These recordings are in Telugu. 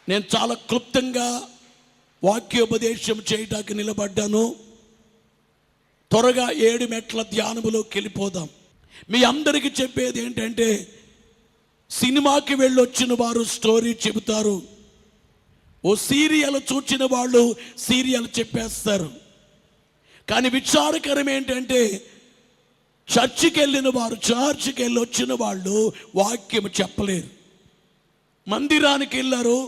నేను చాలా క్లుప్తంగా వాక్యోపదేశం చేయడానికి నిలబడ్డాను. త్వరగా 7 మెట్ల ధ్యానములోకి వెళ్ళిపోదాం. మీ అందరికీ చెప్పేది ఏంటంటే, సినిమాకి వెళ్ళొచ్చిన వారు స్టోరీ చెబుతారు, ఓ సీరియల్ చూచిన వాళ్ళు సీరియల్ చెప్పేస్తారు. కానీ విచారకరం ఏంటంటే, చర్చికి వెళ్ళిన వారు, చర్చికి వెళ్ళి వచ్చిన వాళ్ళు వాక్యం చెప్పలేరు. మందిరానికి వెళ్ళారు,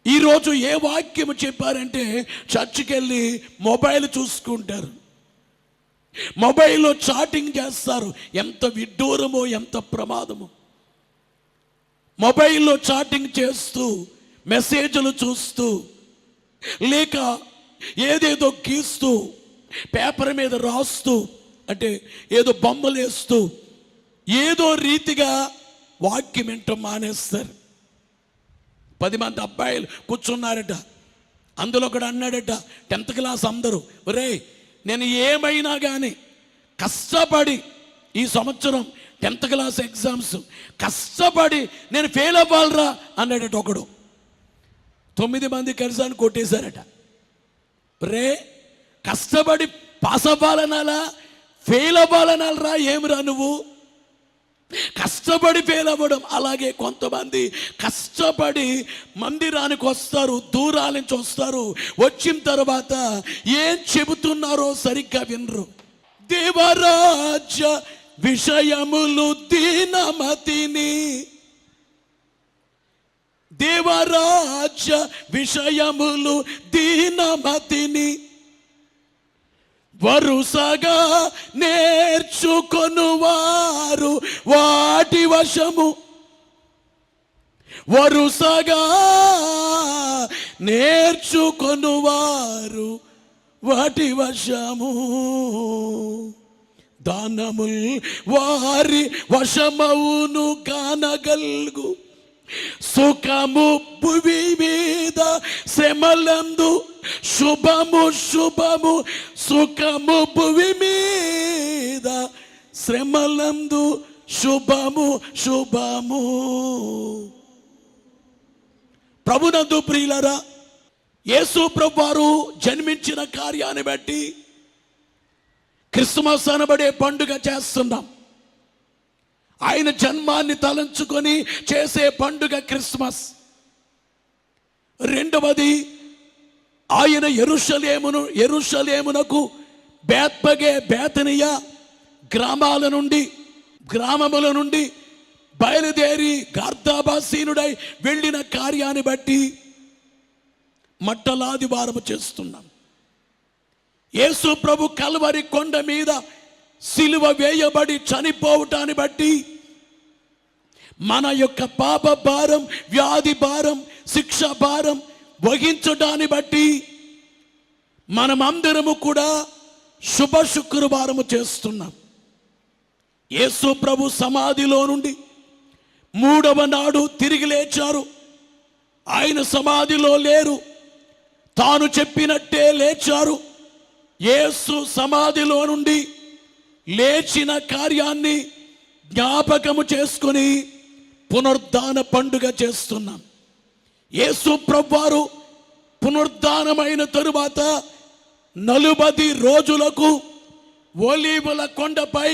ఈరోజు ఏ వాక్యం చెప్పారంటే చర్చికి వెళ్ళి మొబైల్ చూసుకుంటారు, మొబైల్లో చాటింగ్ చేస్తారు. ఎంత విడ్డూరమో, ఎంత ప్రమాదమో. మొబైల్లో చాటింగ్ చేస్తూ, మెసేజ్లు చూస్తూ, లేక ఏదేదో గీస్తూ, పేపర్ మీద రాస్తూ, అంటే ఏదో బొమ్మలు వేస్తూ, ఏదో రీతిగా వాక్యం వింటూ మానేస్తారు. 10 మంది అబ్బాయిలు కూర్చున్నారట, అందులో ఒకడు అన్నాడట, 10th క్లాస్ అందరూ, ఒరే నేను ఏమైనా కానీ కష్టపడి ఈ సంవత్సరం 10th క్లాస్ ఎగ్జామ్స్ కష్టపడి నేను ఫెయిల్ అవ్వాలరా అన్నాడట ఒకడు. 9 మంది కలిసి అని కొట్టేశారట. రే, కష్టపడి పాస్ అవ్వాలనాలా, ఫెయిల్ అవ్వాలనాలరా, ఏమిరా నువ్వు? కష్టపడి ఫెయిల్ అవ్వడం. అలాగే కొంతమంది కష్టపడి మందిరానికి వస్తారు, దూరాల నుంచి వస్తారు, వచ్చిన తర్వాత ఏం చెబుతున్నారో సరిగ్గా వినరు. దేవరాజ్య విషయములు దీనమతిని, దేవరాజ్య విషయములు దీనమతిని వరుసగా నేర్చుకొనువారు వాటి వశము, వరుసగా నేర్చుకొనువారు వాటి వశము. దానముల్ వారి వశమవును కానగల్గు, సుఖము భువి మీద శ్రమలందు శుభము శుభము, సుఖము భువి మీద శ్రమలందు శుభము శుభము. ప్రభునందు ప్రియులారా, యేసు ప్రభువారు జన్మించిన కార్యాన్ని బట్టి క్రిస్మస్ అనబడే పండుగ చేస్తున్నాం. ఆయన జన్మాన్ని తలంచుకొని చేసే పండుగ క్రిస్మస్. రెండవది, ఆయన యెరూషలేమునకు బేత్పగే, బేతనియా గ్రామముల నుండి బయలుదేరి గార్దాబాసీనుడై వెళ్ళిన కార్యాన్ని బట్టి మట్టలాది వారము చేస్తున్నాం. యేసు ప్రభు కల్వరి కొండ మీద సిలువ వేయబడి చనిపోవటాన్ని బట్టి మన యొక్క పాప భారం, వ్యాధి భారం, శిక్ష భారం వహించడాన్ని బట్టి మనమందరము కూడా శుభ శుక్రవారము చేస్తున్నాం. యేసు ప్రభు సమాధిలో నుండి 3వ నాడు తిరిగి లేచారు. ఆయన సమాధిలో లేరు, తాను చెప్పినట్టే లేచారు. యేసు సమాధిలో నుండి లేచిన కార్యాన్ని జ్ఞాపకము చేసుకొని పునరుద్ధాన పండుగ చేస్తున్నాం. యేసు ప్రభువారు పునరుద్ధానమైన తరువాత 40 రోజులకు ఒలీవల కొండపై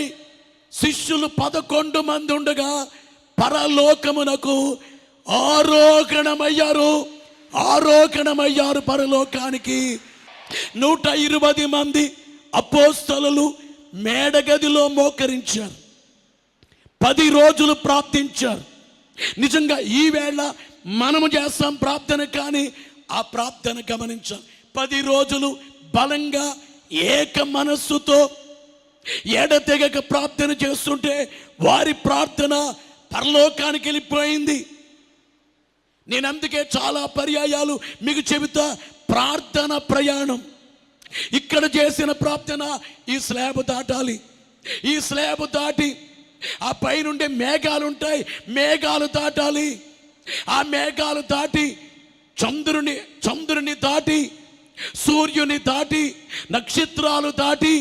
శిష్యులు 11 మంది ఉండగా పరలోకమునకు ఆరోహణమయ్యారు పరలోకానికి. 120 మంది అపోస్తలులు మేడగదిలో మోకరించారు, 10 రోజులు ప్రార్థించారు. నిజంగా ఈవేళ మనము చేస్తాం ప్రార్థన, కానీ ఆ ప్రార్థన గమనించాం. 10 రోజులు బలంగా ఏక మనస్సుతో ఎడతెగక ప్రార్థన చేస్తుంటే వారి ప్రార్థన పరలోకానికి వెళ్ళిపోయింది. నేను అందుకే చాలా పర్యాయాలు మీకు చెబుతా, ప్రార్థన ప్రయాణం. ఇక్కడ చేసిన ప్రార్థన ఈ స్లాబ్ దాటాలి, ఈ స్లాబ్ దాటి ఆ పైనుండే మేఘాలు ఉంటాయి, మేఘాలు దాటాలి, ఆ మేఘాలు దాటి చంద్రుని దాటి, సూర్యుని దాటి, నక్షత్రాలు దాటి,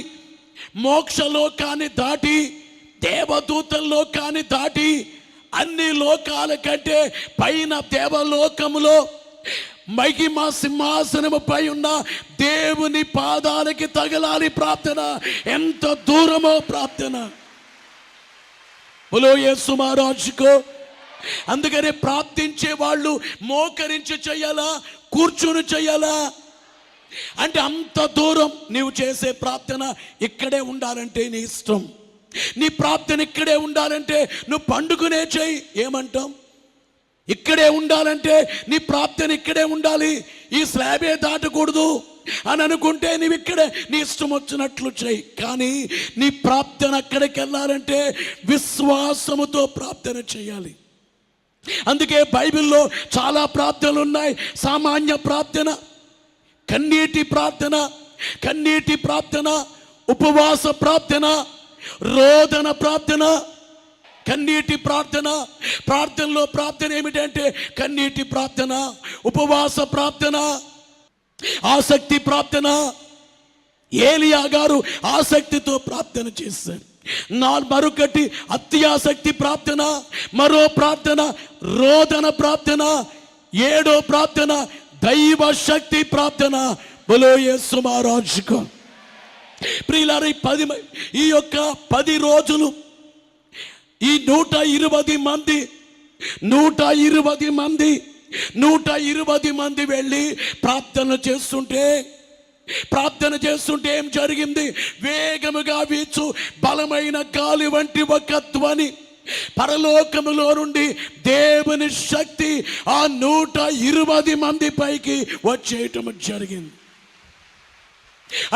మోక్షలోకాన్ని దాటి, దేవదూతల్లోకాన్ని దాటి అన్ని లోకాల కంటే పైన దేవలోకములో మహిమ సింహాసనముపై ఉన్న దేవుని పాదాలకి తగలాలి ప్రార్థన. ఎంత దూరమో ప్రార్థన. బోలో యేసు మహారాజుకో. అందుకనే ప్రార్థించే వాళ్ళు మోకరించి చెయ్యాలా, కూర్చుని చెయ్యాలా అంటే అంత దూరం నీవు చేసే ప్రార్థన ఇక్కడే ఉండాలంటే నీ ఇష్టం. నీ ప్రార్థన ఇక్కడే ఉండాలంటే నువ్వు పండుకునే చెయ్యి. ఏమంటాం? ఇక్కడే ఉండాలంటే నీ ప్రార్థన ఇక్కడే ఉండాలి, ఈ స్లాబే దాటకూడదు అని అనుకుంటే నీవు ఇక్కడే నీ ఇష్టం వచ్చినట్లు చెయ్యి. కానీ నీ ప్రార్థన అక్కడికి వెళ్ళాలంటే విశ్వాసముతో ప్రార్థన చేయాలి. అందుకే బైబిల్లో చాలా ప్రార్థనలు ఉన్నాయి. సామాన్య ప్రార్థన, కన్నీటి ప్రార్థన, కన్నీటి ప్రార్థన, ఉపవాస ప్రార్థన, రోదన ప్రార్థన. కన్నీటి ప్రార్థన, ప్రార్థనలో ప్రార్థన ఏమిటంటే కన్నీటి ప్రార్థన, ఉపవాస ప్రార్థన, ఆసక్తి ప్రార్థన. ఏలియా గారు ఆసక్తితో ప్రార్థన చేశారు. మరొకటి అత్యాసక్తి ప్రార్థన, మరో ప్రార్థన రోదన ప్రార్థన, ఏడో ప్రార్థన దైవ శక్తి ప్రార్థన. బోలో యేసు మహారాజుకు. ప్రియులారా, ఈ యొక్క 10 రోజులు ఈ 120 మంది వెళ్ళి ప్రార్థన చేస్తుంటే ఏం జరిగింది? వేగముగా వీచు బలమైన గాలి వంటి ఒక ధ్వని పరలోకములో నుండి దేవుని శక్తి ఆ 120 మంది పైకి వచ్చేయటం జరిగింది.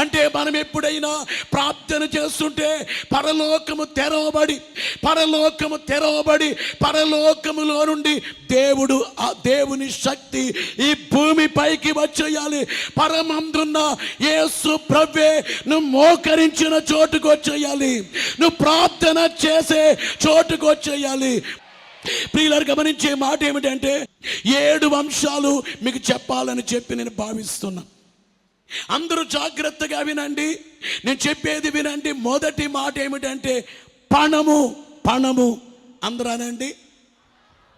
అంటే మనం ఎప్పుడైనా ప్రార్థన చేస్తుంటే పరలోకము తెరవబడి పరలోకములో నుండి ఆ దేవుని శక్తి ఈ భూమి పైకి వచ్చేయాలి. పరమందున్న యేసు ప్రభువే నువ్వు మోకరించిన చోటుకు వచ్చేయాలి, నువ్వు ప్రార్థన చేసే చోటుకు వచ్చేయాలి. ప్రియులారు, గమనించే మాట ఏమిటంటే 7 అంశాలు మీకు చెప్పాలని చెప్పి నేను భావిస్తున్నా. అందరూ జాగ్రత్తగా వినండి, నేను చెప్పేది వినండి. మొదటి మాట ఏమిటంటే పణము. అందరూ అనండి,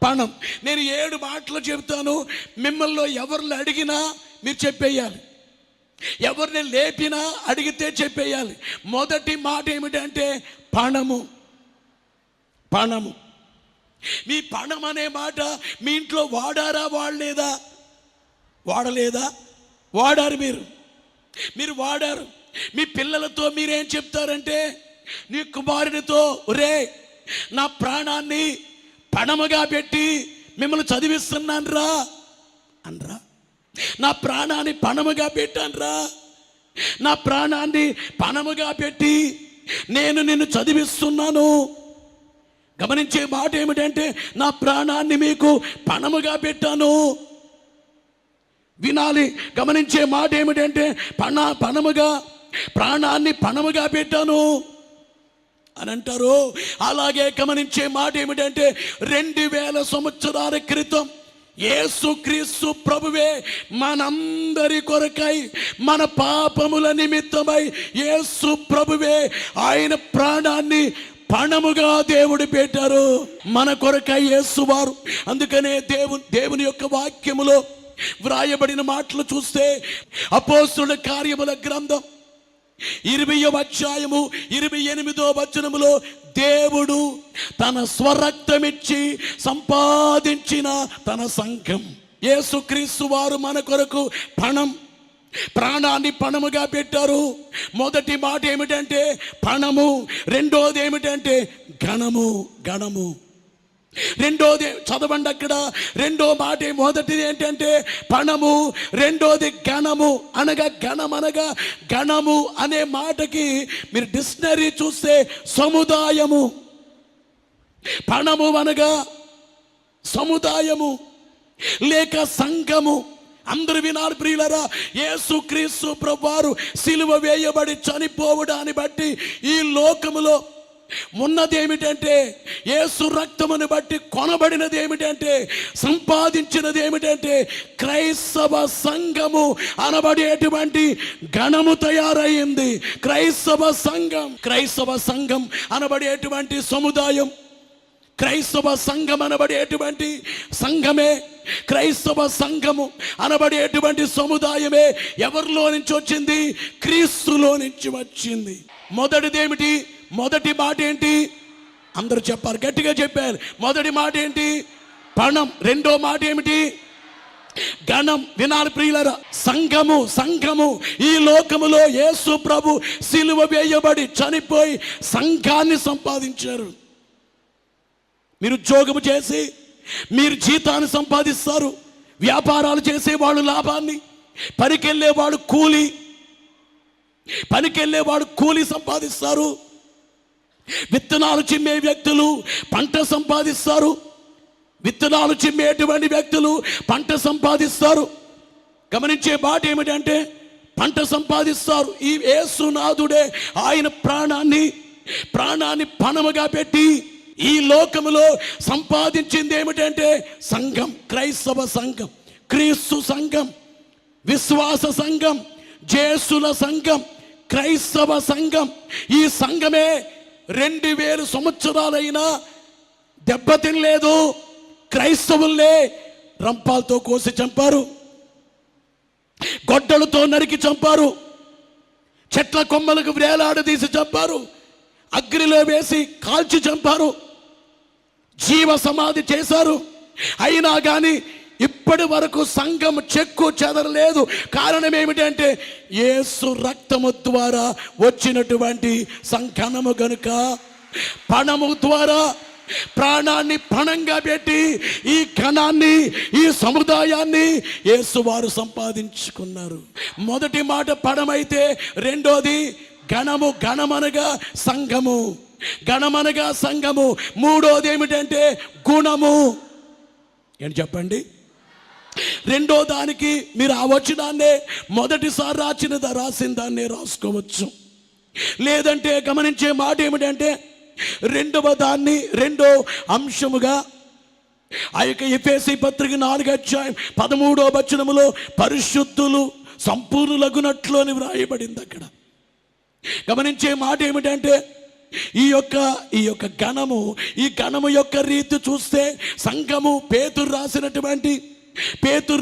పణం. నేను 7 మాటలు చెబుతాను. మిమ్మల్ని ఎవరిని అడిగినా మీరు చెప్పేయాలి, ఎవరిని లేపినా అడిగితే చెప్పేయాలి. మొదటి మాట ఏమిటంటే పణము. మీ పణం అనే మాట మీ ఇంట్లో వాడారా, వాడలేదా? వాడారు. మీరు వాడారు. మీ పిల్లలతో మీరేం చెప్తారంటే, నీ కుమారునితో ఒరే నా ప్రాణాన్ని పణముగా పెట్టి మిమ్మల్ని చదివిస్తున్నాను రా అనరా? నా ప్రాణాన్ని పణముగా పెట్టానురా, నా ప్రాణాన్ని పణముగా పెట్టి నేను నిన్ను చదివిస్తున్నాను. గమనించే మాట ఏమిటంటే నా ప్రాణాన్ని మీకు పణముగా పెట్టాను. వినాలి. గమనించే మాట ఏమిటంటే ప్రాణాన్ని పణముగా పెట్టాను అని అంటారు. అలాగే గమనించే మాట ఏమిటంటే 2000 సంవత్సరాల క్రితం యేసుక్రీస్తు ప్రభువే మనందరి కొరకై, మన పాపముల నిమిత్తమై యేసు ప్రభువే ఆయన ప్రాణాన్ని పణముగా దేవుడు పెట్టారు మన కొరకై యేసు వారు. అందుకనే దేవుని యొక్క వాక్యములో వ్రాయబడిన మాటలు చూస్తే అపోస్తలుల కార్యముల గ్రంథం 20వ అధ్యాయము 28వ వచనములో దేవుడు తన స్వరక్తమిచ్చి సంపాదించిన తన సంఘం, యేసుక్రీస్తు వారు మన కొరకు ప్రాణాన్ని పణముగా పెట్టారు. మొదటి మాట ఏమిటంటే పణము, రెండోది ఏమిటంటే గణము. రెండోది చదవండి అక్కడ. రెండో మాట మొదటిది ఏంటంటే పణము, రెండోది గణము. గణము అనే మాటకి మీరు డిక్షనరీ చూస్తే సముదాయము. పణము అనగా సముదాయము లేక సంఘము. అందరూ వినాలి ప్రియులరా. యేసుక్రీస్తు ప్రభువారు సిలువ వేయబడి చనిపోవడాన్ని బట్టి ఈ లోకములో ఉన్నది ఏమిటంటే, యేసు రక్తమును బట్టి కొనబడినది ఏమిటంటే, సంపాదించినది ఏమిటంటే క్రైస్తవ సంఘము అనబడేటువంటి గణము తయారయ్యింది. క్రైస్తవ సంఘం అనబడేటువంటి సముదాయం, క్రైస్తవ సంఘం అనబడేటువంటి సంఘమే, క్రైస్తవ సంఘము అనబడేటువంటి సముదాయమే ఎవరిలో నుంచి వచ్చింది? క్రీస్తులో నుంచి వచ్చింది. మొదటిదేమిటి? మొదటి మాట ఏంటి? అందరూ చెప్పారు, గట్టిగా చెప్పారు. మొదటి మాట ఏంటి? పణం. రెండో మాట ఏమిటి? గణం. వినాలి ప్రియులారా, సంఘము. సంఘము ఈ లోకములో యేసు ప్రభు సిలువ వేయబడి చనిపోయి సంఘాన్ని సంపాదించారు. మీరు ఉద్యోగము చేసి మీరు జీతాన్ని సంపాదిస్తారు, వ్యాపారాలు చేసేవాళ్ళు లాభాన్ని, పనికెళ్ళేవాడు కూలి సంపాదిస్తారు, విత్తనాలు చిమ్మే వ్యక్తులు పంట సంపాదిస్తారు, విత్తనాలు చిమ్మేటువంటి వ్యక్తులు పంట సంపాదిస్తారు. గమనించే మాట ఏమిటంటే పంట సంపాదిస్తారు. ఈ యేసునాథుడే ఆయన ప్రాణాన్ని పణముగా పెట్టి ఈ లోకములో సంపాదించింది ఏమిటంటే సంఘం. క్రైస్తవ సంఘం, క్రీస్తు సంఘం, విశ్వాస సంఘం, జేసుల సంఘం, క్రైస్తవ సంఘం. ఈ సంఘమే 2000 సంవత్సరాలైనా దెబ్బతినలేదు. క్రైస్తవుల్నే రంపాలతో కోసి చంపారు, గొడ్డలతో నరికి చంపారు, చెట్ల కొమ్మలకు వేలాడదీసి చంపారు, అగ్నిలో వేసి కాల్చి చంపారు, జీవ సమాధి చేశారు. అయినా కానీ ఇప్పటి వరకు సంఘం చెక్కు చెదరలేదు. కారణం ఏమిటంటే యేసు రక్తము ద్వారా వచ్చినటువంటి సంఘనము గనుక, పణము ద్వారా ప్రాణాన్ని పణంగా పెట్టి ఈ కణాన్ని, ఈ సముదాయాన్ని యేసు వారు సంపాదించుకున్నారు. మొదటి మాట పణమైతే రెండోది గణము. గణమనగా సంఘము, గణమనగా సంఘము. మూడోది ఏమిటంటే గుణము. ఏంటి చెప్పండి? రెండో దానికి మీరు ఆ వచనాన్నే మొదటిసారి రాసిన దాన్నే రాసుకోవచ్చు. లేదంటే గమనించే మాట ఏమిటంటే రెండో అంశముగా ఆ యొక్క ఎఫెసీ పత్రిక 4:13 వచనములో పరిశుద్ధులు సంపూర్ణులగునట్లు అని వ్రాయబడింది. అక్కడ గమనించే మాట ఏమిటంటే ఈ యొక్క గణము, ఈ గణము యొక్క రీతి చూస్తే సంఘము పేతురు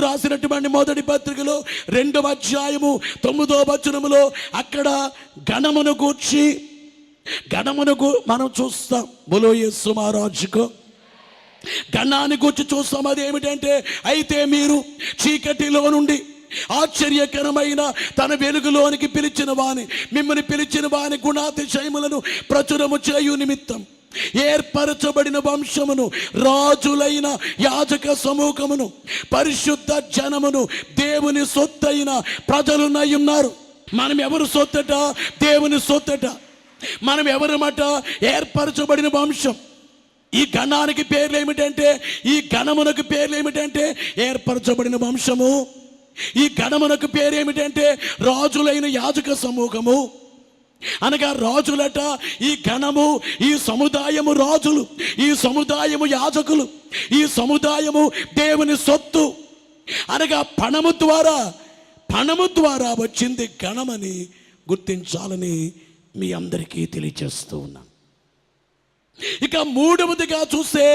రాసినటువంటి మొదటి పత్రికలో 2వ అధ్యాయము 9వ వచనములో అక్కడ గణమును మనం చూస్తాం. బోలో యేసు మహారాజుకు గణాన్ని గురించి చూస్తాం. అదేమిటంటే అయితే మీరు చీకటిలో నుండి ఆశ్చర్యకరమైన తన వెలుగులోనికి మిమ్మల్ని పిలిచిన వాని గుణాతిశయములను ప్రచురము చేయు నిమిత్తం ఏర్పరచబడిన వంశమును, రాజులైన యాజక సమూహమును, పరిశుద్ధ జనమును, దేవుని సొత్తైన ప్రజలునై ఉన్నారు. మనం ఎవరు సొత్తట? దేవుని సొత్తట. మనం ఎవరమాట? ఏర్పరచబడిన వంశం. ఈ గణానికి పేర్లు ఏమిటంటే, ఈ గణమునకు పేర్లు ఏమిటంటే ఏర్పరచబడిన వంశము. ఈ గణమునకు పేరు ఏమిటంటే రాజులైన యాజక సమూహము. అనగా రాజులట. ఈ గణము, ఈ సముదాయము రాజులు, ఈ సముదాయము యాజకులు, ఈ సముదాయము దేవుని సొత్తు. అనగా పణము ద్వారా వచ్చింది గణమని గుర్తించాలని మీ అందరికీ తెలియచేస్తూ ఉన్నాను. ఇక మూడవదిగా చూస్తే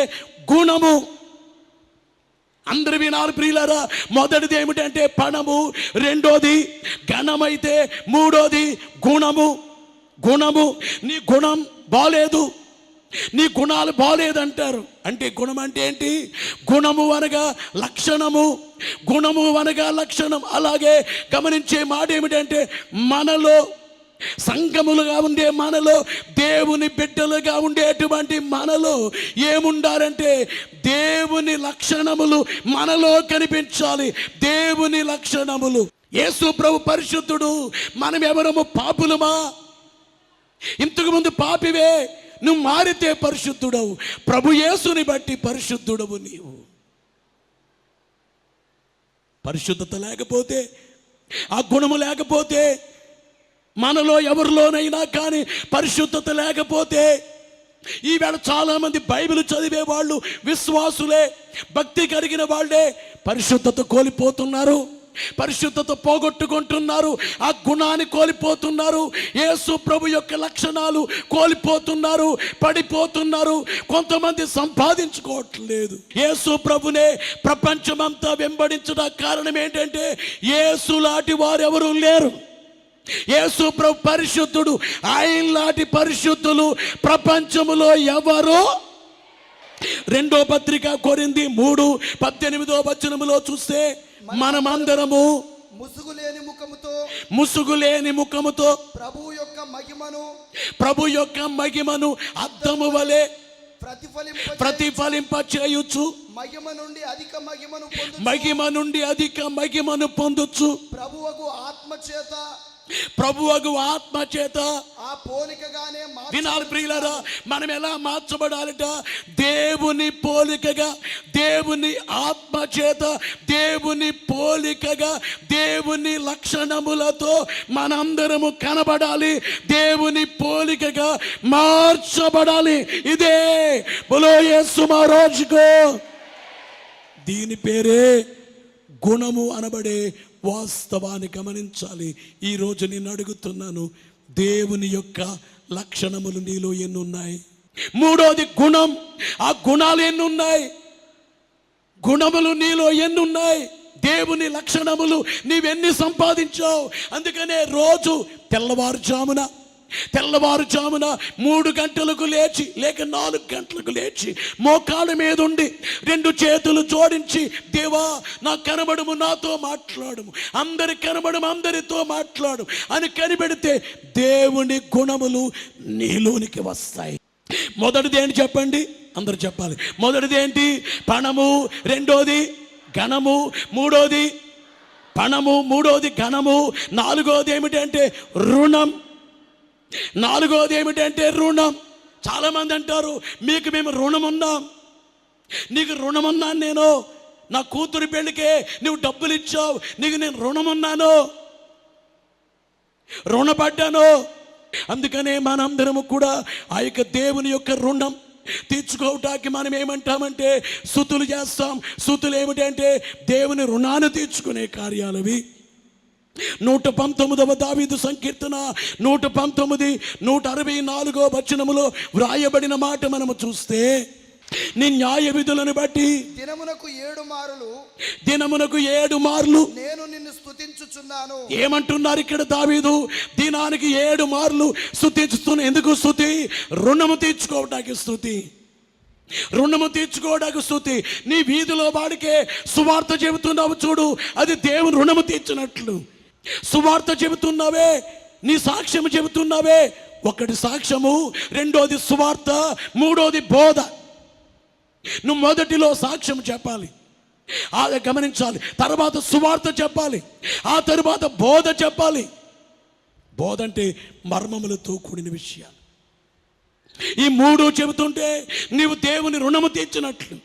గుణము. అందరు వినాలి ప్రియులారా. మొదటిది ఏమిటంటే పణము, రెండోది గణమైతే మూడోది గుణము. నీ గుణం బాలేదు, నీ గుణాలు బాలేదంటారు. అంటే గుణం అంటే ఏంటి? గుణము అనగా లక్షణం. అలాగే గమనించే మాట ఏమిటంటే మనలో, సంఘములుగా ఉండే మనలో, దేవుని బిడ్డలుగా ఉండేటువంటి మనలో ఏముండాలంటే దేవుని లక్షణములు మనలో కనిపించాలి. దేవుని లక్షణములు. యేసు ప్రభు పరిశుద్ధుడు, మనం ఎవరము? పాపులమా? ఇంతకు ముందు పాపివే, నువ్వు మారితే పరిశుద్ధుడవు. ప్రభు యేసుని బట్టి పరిశుద్ధుడవు నీవు. పరిశుద్ధత లేకపోతే, ఆ గుణము లేకపోతే, మనలో ఎవరిలోనైనా కానీ పరిశుద్ధత లేకపోతే, ఈవేళ చాలా మంది బైబిల్ చదివే వాళ్ళు, విశ్వాసులే, భక్తి కలిగిన వాళ్ళే పరిశుద్ధత కోల్పోతున్నారు. పరిశుద్ధత పోగొట్టుకుంటున్నారు, ఆ గుణాన్ని కోల్పోతున్నారు, యేసు ప్రభు యొక్క లక్షణాలు కోల్పోతున్నారు, పడిపోతున్నారు. కొంతమంది సంపాదించుకోవట్లేదు. యేసు ప్రభునే ప్రపంచమంతా వెంబడించడానికి కారణం ఏంటంటే యేసు లాంటి వారు ఎవరు లేరు. యేసు ప్రభు పరిశుద్ధుడు, ఆయన లాంటి పరిశుద్ధులు ప్రపంచములో ఎవరు. రెండో పత్రిక కొరింథీ 3:18 చూస్తే మనమందరము ముసుగులేని ముఖముతో ప్రభు యొక్క మహిమను అద్దము వలె ప్రతిఫలింప చేయుచు మహిమ నుండి అధిక మహిమను పొందుచు ప్రభువగు ఆత్మ చేత ఆ పోలికగానే వినాలి ప్రియులారా. మనం ఎలా మార్చబడాలట? దేవుని పోలికగా, దేవుని ఆత్మ చేత, దేవుని పోలికగా, దేవుని లక్షణములతో మనందరము కనబడాలి, దేవుని పోలికగా మార్చబడాలి. ఇదే బోలో యేసు మహారాజుకో. దీని పేరే గుణము అనబడే వాస్తవాన్ని గమనించాలి. ఈరోజు నేను అడుగుతున్నాను, దేవుని యొక్క లక్షణములు నీలో ఎన్ని ఉన్నాయి? మూడోది గుణం. ఆ గుణాలు ఎన్ని ఉన్నాయి? గుణములు నీలో ఎన్ని ఉన్నాయి? దేవుని లక్షణములు నీవెన్ని సంపాదించావు? అందుకనే రోజు తెల్లవారుజామున 3 గంటలకు లేచి, లేక 4 గంటలకు లేచి మోకాళ్ళ మీద ఉండి 2 చేతులు జోడించి, దేవా నా కనబడము, నాతో మాట్లాడము, అందరి కనబడము, అందరితో మాట్లాడు అని కనిపెడితే దేవుని గుణములు నీలోనికి వస్తాయి. మొదటిది ఏంటి చెప్పండి? అందరు చెప్పాలి. మొదటిది ఏంటి? పణము. రెండోది ఘనము. మూడోది పణము. మూడోది ఘనము. నాలుగోది ఏమిటంటే రుణం. నాలుగోది ఏమిటంటే రుణం. చాలా మంది అంటారు, మీకు మేము రుణం ఉన్నాం. నీకు రుణం ఉన్నాను నేను, నా కూతురు పెళ్ళికే నువ్వు డబ్బులు ఇచ్చావు, నీకు నేను రుణం ఉన్నాను, రుణపడ్డాను. అందుకనే మనందరము కూడా ఆ యొక్క దేవుని యొక్క రుణం తీర్చుకోవటానికి మనం ఏమంటామంటే స్తుతులు చేస్తాం. స్తుతులు ఏమిటంటే దేవుని రుణాన్ని తీర్చుకునే కార్యాలవి. 119వ దావీదు సంకీర్తన 119 164 వ్రాయబడిన మాట మనము చూస్తే, నీ న్యాయ విధులను బట్టి దినమునకు 7 మార్లు నేను నిన్ను స్తుతించుచున్నాను. ఏమంటున్నారు ఇక్కడ దావీదు? దినానికి 7 మార్లు స్తుతించుతున్నా. ఎందుకు స్తుతి? రుణము తీర్చుకోవడానికి స్తుతి. రుణము తీర్చుకోవడానికి స్తుతి. నీ వీధిలో వాడికే సువార్త చెబుతున్నావు చూడు, అది దేవుని రుణము తీర్చినట్లు. సువార్త చెబుతున్నావే, నీ సాక్ష్యము చెబుతున్నావే. ఒకటి సాక్ష్యము, రెండోది సువార్త, మూడోది బోధ. నువ్వు మొదటిలో సాక్ష్యం చెప్పాలి, అది గమనించాలి. తర్వాత సువార్త చెప్పాలి, ఆ తర్వాత బోధ చెప్పాలి. బోధ అంటే మర్మములతో కూడిన విషయాలు. ఈ 3 చెబుతుంటే నీవు దేవుని రుణము తీర్చినట్లు.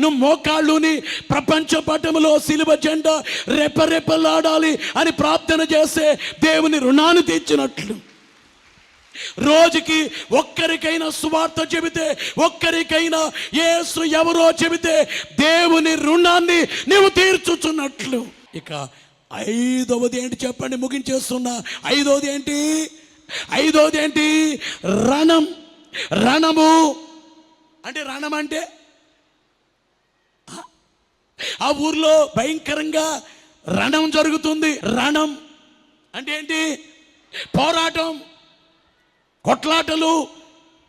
నువ్వు మోకాళ్ళుని ప్రపంచ పటములో సిలువ జెండా రెపరెపలాడాలి అని ప్రార్థన చేస్తే దేవుని రుణాన్ని తీర్చినట్లు. రోజుకి ఒక్కరికైనా సువార్త చెబితే, ఒక్కరికైనా యేసు ఎవరో చెబితే దేవుని రుణాన్ని నీవు తీర్చుచున్నట్లు. ఇక 5వది ఏంటి చెప్పండి, ముగించేస్తున్నా. 5వది ఏంటి? 5వది ఏంటి? రణం. రణము అంటే, రణం అంటే ఆ ఊర్లో భయంకరంగా రణం జరుగుతుంది. రణం అంటే ఏంటి? పోరాటం, కొట్లాటలు,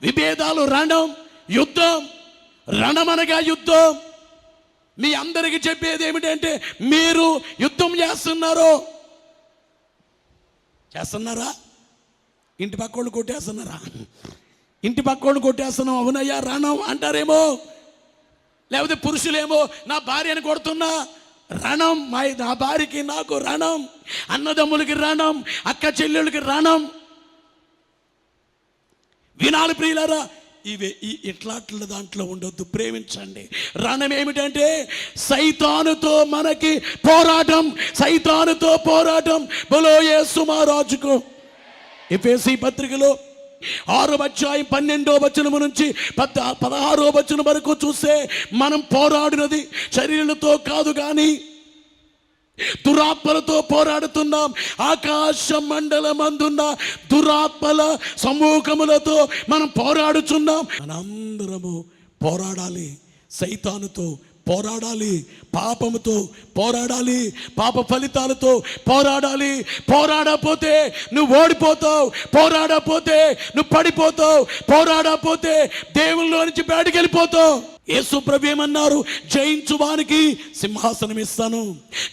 విభేదాలు. రణం, యుద్ధం. రణం అనగా యుద్ధం. మీ అందరికీ చెప్పేది ఏమిటంటే, మీరు యుద్ధం చేస్తున్నారా? ఇంటి పక్కోళ్ళు కొట్టేస్తున్నారా? ఇంటి పక్కోళ్ళు కొట్టేస్తున్నాం, అవునయ్యా రణం అంటారేమో. లేకపోతే పురుషులేమో, నా భార్యను కొడుతున్నా, రణం. నా భార్యకి నాకు రణం, అన్నదమ్ములకి రణం, అక్క చెల్లెళ్ళకి రణం. వినాలి ప్రియులారా, ఇట్లాట్ల దాంట్లో ఉండొద్దు. ప్రేమించండి. రణం ఏమిటంటే సైతానుతో మనకి పోరాటం. సైతానుతో పోరాటం. బోలో యేసు మహారాజుకు. ఎఫెసీ పత్రికలో 6వ అధ్యాయం 12వ వచనం నుంచి 16వ వచనం వరకు చూస్తే, మనం పోరాడినది శరీరులతో కాదు కానీ దురాత్మలతో పోరాడుతున్నాం. ఆకాశ మండలమందున్న దురాత్మల సమూహములతో మనం పోరాడుచున్నాం. మనందరము పోరాడాలి. సైతానుతో పోరాడాలి, పాపముతో పోరాడాలి, పాప ఫలితాలతో పోరాడాలి. పోరాడపోతే నువ్వు ఓడిపోతావు, పోరాడపోతే నువ్వు పడిపోతావు, పోరాడపోతే దేవుళ్ళలో నుంచి బయటికి వెళ్ళిపోతావు. యేసు ప్రభు ఏమన్నారు? జయించు వానికి సింహాసనం ఇస్తాను,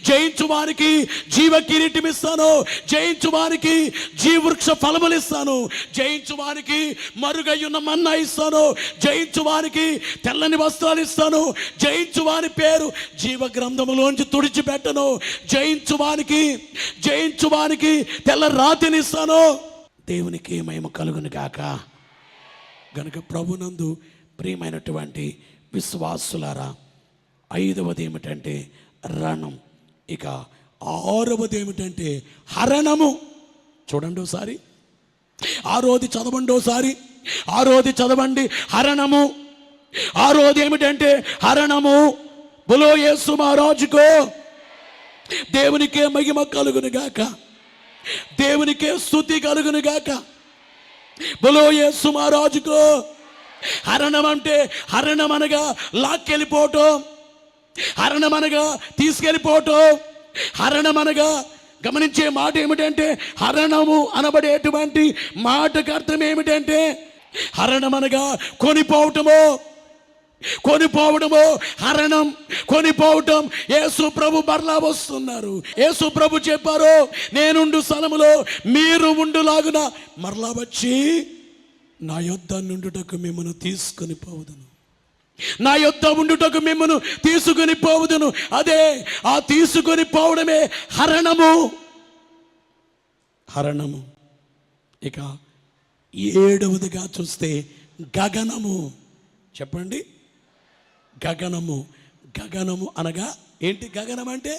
జయించు వానికి జీవ కిరీటం ఇస్తాను, జయించు వానికి జీవవృక్ష ఫలములు ఇస్తాను, జయించు వానికి మరుగయ్యున్న మన్నా ఇస్తాను, జయించు వానికి తెల్లని వస్త్రాలు ఇస్తాను, జయించు వాని పేరు జీవ గ్రంథములోంచి తుడిచిపెట్టను, జయించు వానికి తెల్ల రాతిని ఇస్తాను. దేవునికి మహిమ కలుగును గాక. గనుక ప్రభునందు ప్రియమైనటువంటి విశ్వాసులారా, 5వది ఏమిటంటే రణం. ఇక 6వది ఏమిటంటే హరణము. చూడండి ఒకసారి, 6వది చదవండి ఒకసారి, 6వది చదవండి. హరణము. 6వది ఏమిటంటే హరణము. బులో యేసు మహారాజుకో. దేవునికే మహిమ కలుగును గాక, దేవునికే స్తుతి కలుగును గాక. బులో యేసు మహారాజుకో. హరణం అంటే, హరణం అనగా లాక్కెళ్ళిపోవటం, హరణం అనగా తీసుకెళ్ళిపోవటం, హరణం అనగా గమనించే మాట ఏమిటంటే, హరణము అనబడేటువంటి మాటకు అర్థం ఏమిటంటే, హరణం అనగా కొనిపోవటము, హరణం, కొనిపోవటం. యేసు ప్రభు మరలా వస్తున్నారు. యేసు ప్రభు చెప్పారు, నేనుండు స్థలములో మీరు ఉండులాగున మరలా వచ్చి నా యొద్ద నుండుటకు మిమ్మను తీసుకొని పోవుదును, నా యొద్ద ఉండుటకు మిమ్మను తీసుకొని పోవుదును. అదే ఆ తీసుకొని పోవడమే హరణము. ఇక 7వదిగా చూస్తే గగనము. చెప్పండి, గగనము అనగా ఏంటి? గగనం అంటే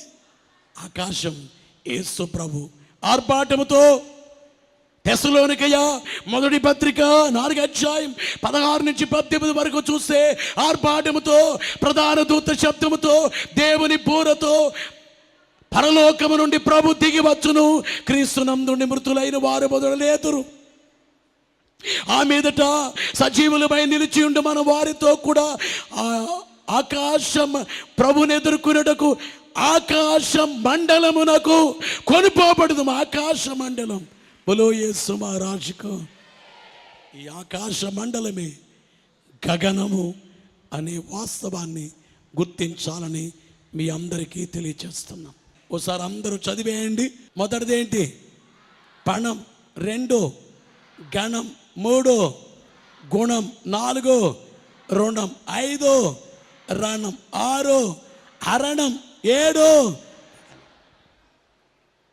ఆకాశం. యేసు ప్రభు ఆర్భాటముతో తెస్సలోనికయ మొదటి పత్రిక 4:16-18 వరకు చూస్తే ఆర్భాటముతో, ప్రధాన దూత శబ్దముతో, దేవుని బూరతో పరలోకము నుండి ప్రభు దిగి వచ్చును. క్రీస్తునందుండి మృతులైన వారు మొదలలేదురు. ఆ మీదట సజీవులపై నిలిచి ఉండి మన వారితో కూడా ఆకాశం ప్రభుని ఎదుర్కొనుటకు ఆకాశ మండలమునకు కొనిపోబడదు. ఆకాశ మండలం. బలో యేసు మహారాజుకు. ఈ ఆకాశ మండలమే గగనము అనే వాస్తవాన్ని గుర్తించాలని మీ అందరికీ తెలియచేస్తున్నాం. ఒకసారి అందరూ చదివేయండి. మొదటిదేంటి? పణం. 2 గణం. 3 గుణం. 4 రుణం. 5 రణం. 6 హరణం. 7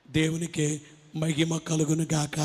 దేవునికే మహిమ కలుగును గాక.